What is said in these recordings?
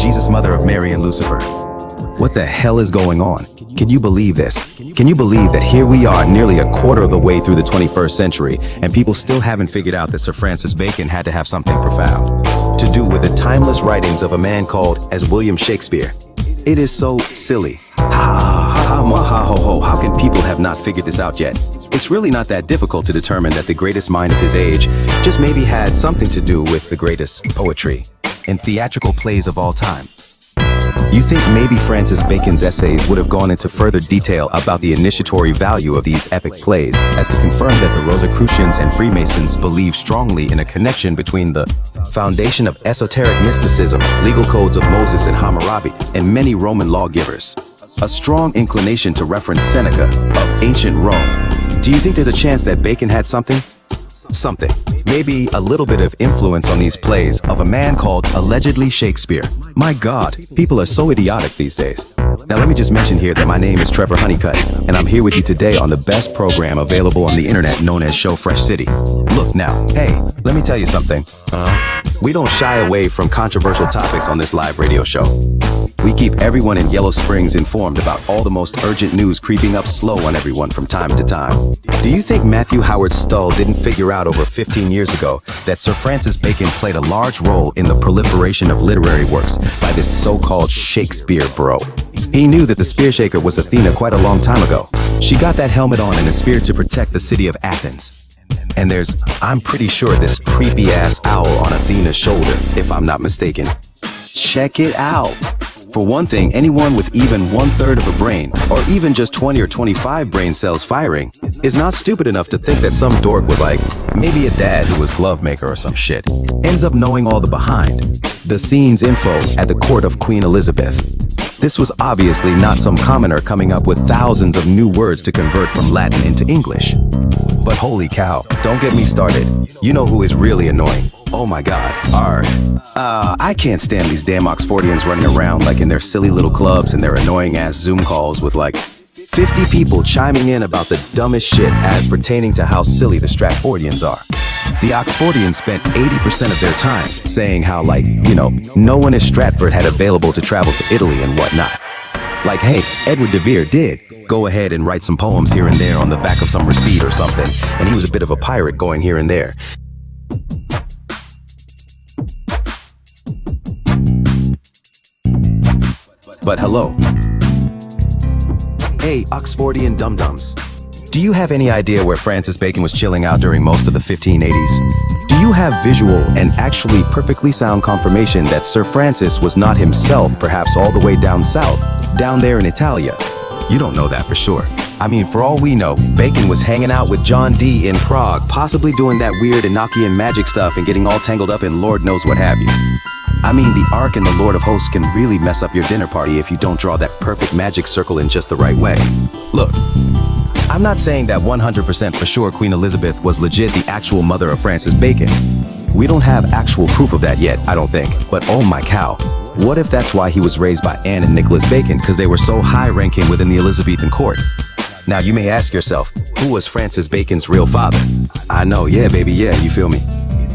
Jesus, mother of Mary and Lucifer. What the hell is going on? Can you believe this? Can you believe that here we are nearly a quarter of the way through the 21st century and people still haven't figured out that Sir Francis Bacon had to have something profound to do with the timeless writings of a man called as William Shakespeare? It is so silly. How can people have not figured this out yet? It's really not that difficult to determine that the greatest mind of his age just maybe had something to do with the greatest poetry and theatrical plays of all time. You think maybe Francis Bacon's essays would have gone into further detail about the initiatory value of these epic plays as to confirm that the Rosicrucians and Freemasons believed strongly in a connection between the foundation of esoteric mysticism, legal codes of Moses and Hammurabi, and many Roman lawgivers. A strong inclination to reference Seneca of ancient Rome. Do you think there's a chance that Bacon had something? Maybe a little bit of influence on these plays of a man called allegedly Shakespeare. My God, people are so idiotic these days. Now let me just mention here that my name is Trevor Honeycutt, and I'm here with you today on the best program available on the internet known as Show Fresh City. Look now, hey, let me tell you something. We don't shy away from controversial topics on this live radio show. We keep everyone in Yellow Springs informed about all the most urgent news creeping up slow on everyone from time to time. Do you think Matthew Howard Stull didn't figure out over 15 years ago that Sir Francis Bacon played a large role in the proliferation of literary works by this so-called Shakespeare bro? He knew that the spear shaker was Athena quite a long time ago. She got that helmet on in a spear to protect the city of Athens. And I'm pretty sure, this creepy-ass owl on Athena's shoulder, if I'm not mistaken. Check it out. For one thing, anyone with even 1/3 of a brain, or even just 20 or 25 brain cells firing, is not stupid enough to think that some dork with maybe a dad who was glove maker or some shit, ends up knowing all the behind the scenes info at the court of Queen Elizabeth. This was obviously not some commoner coming up with thousands of new words to convert from Latin into English. But holy cow, don't get me started. You know who is really annoying? Oh my God, I can't stand these damn Oxfordians running around like in their silly little clubs and their annoying ass Zoom calls with 50 people chiming in about the dumbest shit as pertaining to how silly the Stratfordians are. The Oxfordians spent 80% of their time saying how no one in Stratford had available to travel to Italy and whatnot. Hey, Edward de Vere did go ahead and write some poems here and there on the back of some receipt or something, and he was a bit of a pirate going here and there. But hello. Hey, Oxfordian dum-dums. Do you have any idea where Francis Bacon was chilling out during most of the 1580s? Do you have visual and actually perfectly sound confirmation that Sir Francis was not himself perhaps all the way down south, down there in Italia? You don't know that for sure. I mean, for all we know, Bacon was hanging out with John Dee in Prague, possibly doing that weird Enochian magic stuff and getting all tangled up in Lord knows what have you. I mean, the Ark and the Lord of Hosts can really mess up your dinner party if you don't draw that perfect magic circle in just the right way. Look, I'm not saying that 100% for sure Queen Elizabeth was legit the actual mother of Francis Bacon. We don't have actual proof of that yet, I don't think. But oh my cow, what if that's why he was raised by Anne and Nicholas Bacon, because they were so high-ranking within the Elizabethan court? Now you may ask yourself, who was Francis Bacon's real father? I know, yeah baby, yeah, you feel me?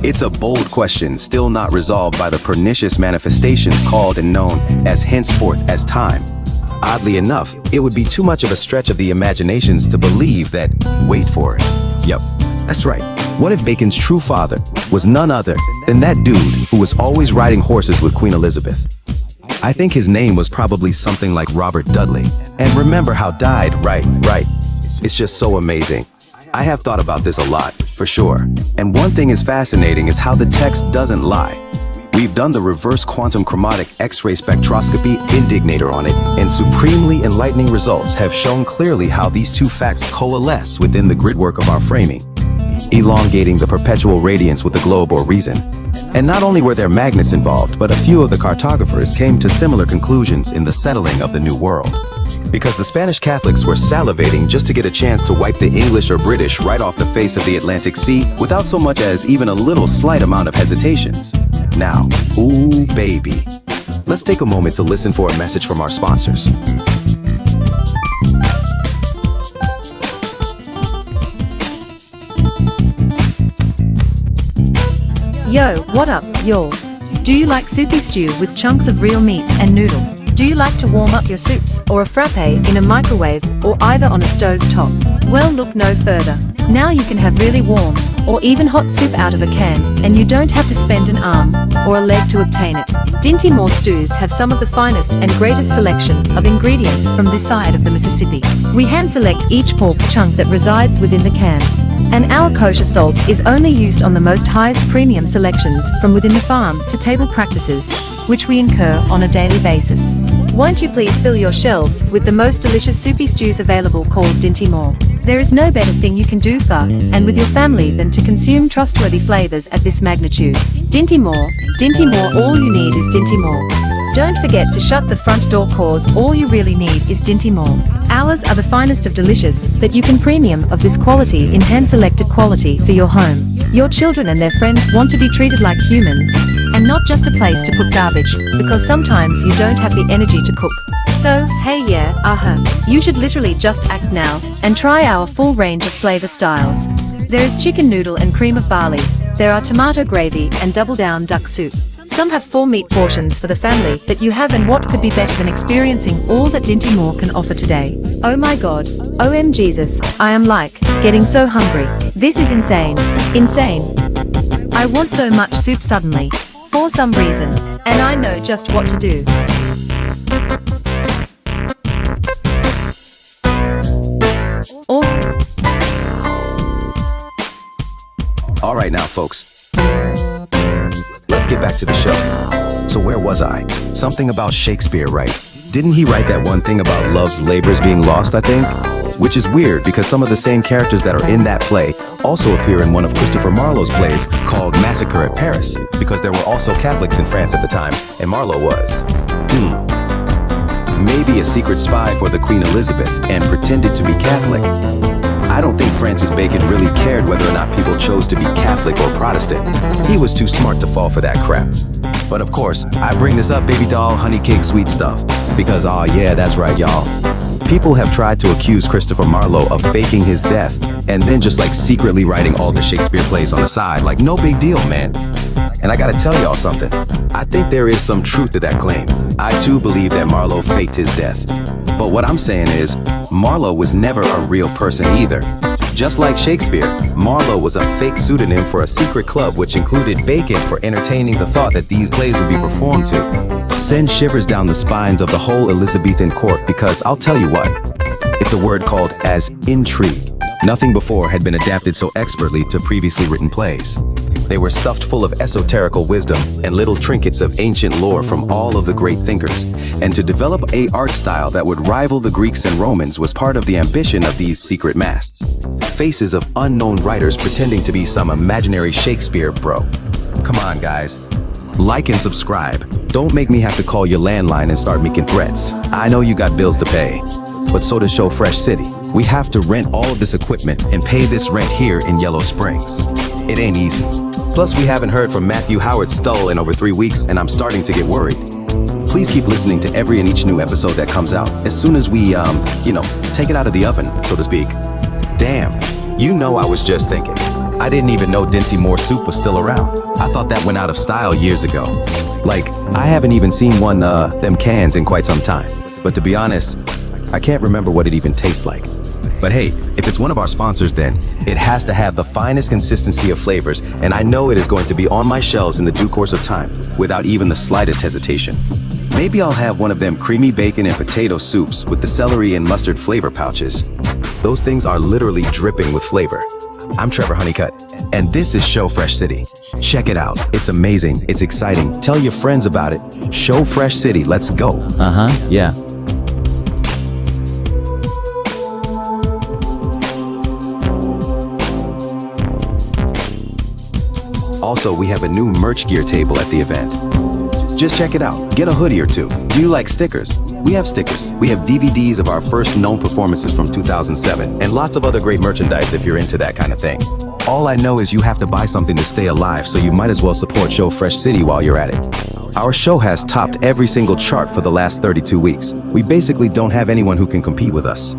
It's a bold question, still not resolved by the pernicious manifestations called and known as henceforth as time. Oddly enough, it would be too much of a stretch of the imaginations to believe that, wait for it. Yep, that's right. What if Bacon's true father was none other than that dude who was always riding horses with Queen Elizabeth? I think his name was probably something like Robert Dudley. And remember how died, right. It's just so amazing. I have thought about this a lot, for sure. And one thing is fascinating is how the text doesn't lie. We've done the reverse quantum chromatic X-ray spectroscopy indignator on it, and supremely enlightening results have shown clearly how these two facts coalesce within the gridwork of our framing, elongating the perpetual radiance with the globe or reason. And not only were there magnets involved, but a few of the cartographers came to similar conclusions in the settling of the New World. Because the Spanish Catholics were salivating just to get a chance to wipe the English or British right off the face of the Atlantic Sea without so much as even a little slight amount of hesitations. Now, ooh baby. Let's take a moment to listen for a message from our sponsors. Yo, what up, y'all? Do you like soupy stew with chunks of real meat and noodle? Do you like to warm up your soups or a frappe in a microwave or either on a stove top? Well, look no further. Now you can have really warm or even hot soup out of a can, and you don't have to spend an arm or a leg to obtain it. Dinty Moore stews have some of the finest and greatest selection of ingredients from this side of the Mississippi. We hand select each pork chunk that resides within the can. And our kosher salt is only used on the most highest premium selections from within the farm to table practices, which we incur on a daily basis. Won't you please fill your shelves with the most delicious soupy stews available called Dinty Moore? There is no better thing you can do for and with your family than to consume trustworthy flavors at this magnitude. Dinty Moore, all you need is Dinty Moore. Don't forget to shut the front door, cause all you really need is Dinty Moore. Ours are the finest of delicious that you can premium of this quality in hand-selected quality for your home. Your children and their friends want to be treated like humans and not just a place to put garbage, because sometimes you don't have the energy to cook. So, hey you should literally just act now and try our full range of flavor styles. There is chicken noodle and cream of barley. There are tomato gravy and double down duck soup. Some have full meat portions for the family that you have, and what could be better than experiencing all that Dinty Moore can offer today? Oh my God, OM Jesus, I am getting so hungry. This is insane. I want so much soup suddenly, for some reason, and I know just what to do. All right now, folks. Let's get back to the show. So where was I? Something about Shakespeare, right? Didn't he write that one thing about love's labors being lost, I think? Which is weird because some of the same characters that are in that play also appear in one of Christopher Marlowe's plays called Massacre at Paris, because there were also Catholics in France at the time, and Marlowe was. Maybe a secret spy for the Queen Elizabeth and pretended to be Catholic. I don't think Francis Bacon really cared whether or not people chose to be Catholic or Protestant. He was too smart to fall for that crap. But of course, I bring this up, baby doll, honey cake, sweet stuff, because yeah, that's right, y'all. People have tried to accuse Christopher Marlowe of faking his death and then just secretly writing all the Shakespeare plays on the side, no big deal, man. And I gotta tell y'all something. I think there is some truth to that claim. I too believe that Marlowe faked his death. But what I'm saying is, Marlowe was never a real person either. Just like Shakespeare, Marlowe was a fake pseudonym for a secret club which included Bacon for entertaining the thought that these plays would be performed to. Send shivers down the spines of the whole Elizabethan court, because I'll tell you what, it's a word called as intrigue. Nothing before had been adapted so expertly to previously written plays. They were stuffed full of esoterical wisdom and little trinkets of ancient lore from all of the great thinkers. And to develop an art style that would rival the Greeks and Romans was part of the ambition of these secret masts. Faces of unknown writers pretending to be some imaginary Shakespeare bro. Come on, guys. Like and subscribe. Don't make me have to call your landline and start making threats. I know you got bills to pay, but so does Show Fresh City. We have to rent all of this equipment and pay this rent here in Yellow Springs. It ain't easy. Plus, we haven't heard from Matthew Howard Stull in over 3 weeks, and I'm starting to get worried. Please keep listening to every and each new episode that comes out as soon as we, take it out of the oven, so to speak. Damn, I was just thinking. I didn't even know Dinty Moore soup was still around. I thought that went out of style years ago. I haven't even seen them cans in quite some time. But to be honest, I can't remember what it even tastes like. But hey, if it's one of our sponsors, then it has to have the finest consistency of flavors, and I know it is going to be on my shelves in the due course of time, without even the slightest hesitation. Maybe I'll have one of them creamy bacon and potato soups with the celery and mustard flavor pouches. Those things are literally dripping with flavor. I'm Trevor Honeycutt, and this is Show Fresh City. Check it out. It's amazing. It's exciting. Tell your friends about it. Show Fresh City. Let's go. Yeah. Also, we have a new merch gear table at the event. Just check it out. Get a hoodie or two. Do you like stickers? We have stickers. We have DVDs of our first known performances from 2007, and lots of other great merchandise if you're into that kind of thing. All I know is you have to buy something to stay alive, so you might as well support Show Fresh City while you're at it. Our show has topped every single chart for the last 32 weeks. We basically don't have anyone who can compete with us.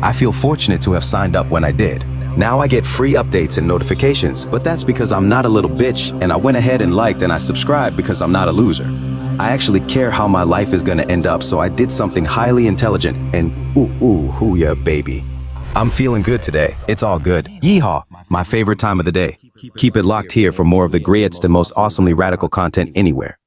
I feel fortunate to have signed up when I did. Now I get free updates and notifications, but that's because I'm not a little bitch and I went ahead and liked and I subscribed because I'm not a loser. I actually care how my life is gonna end up, so I did something highly intelligent and ooh yeah baby. I'm feeling good today. It's all good. Yeehaw, my favorite time of the day. Keep it locked here for more of the greatest and most awesomely radical content anywhere.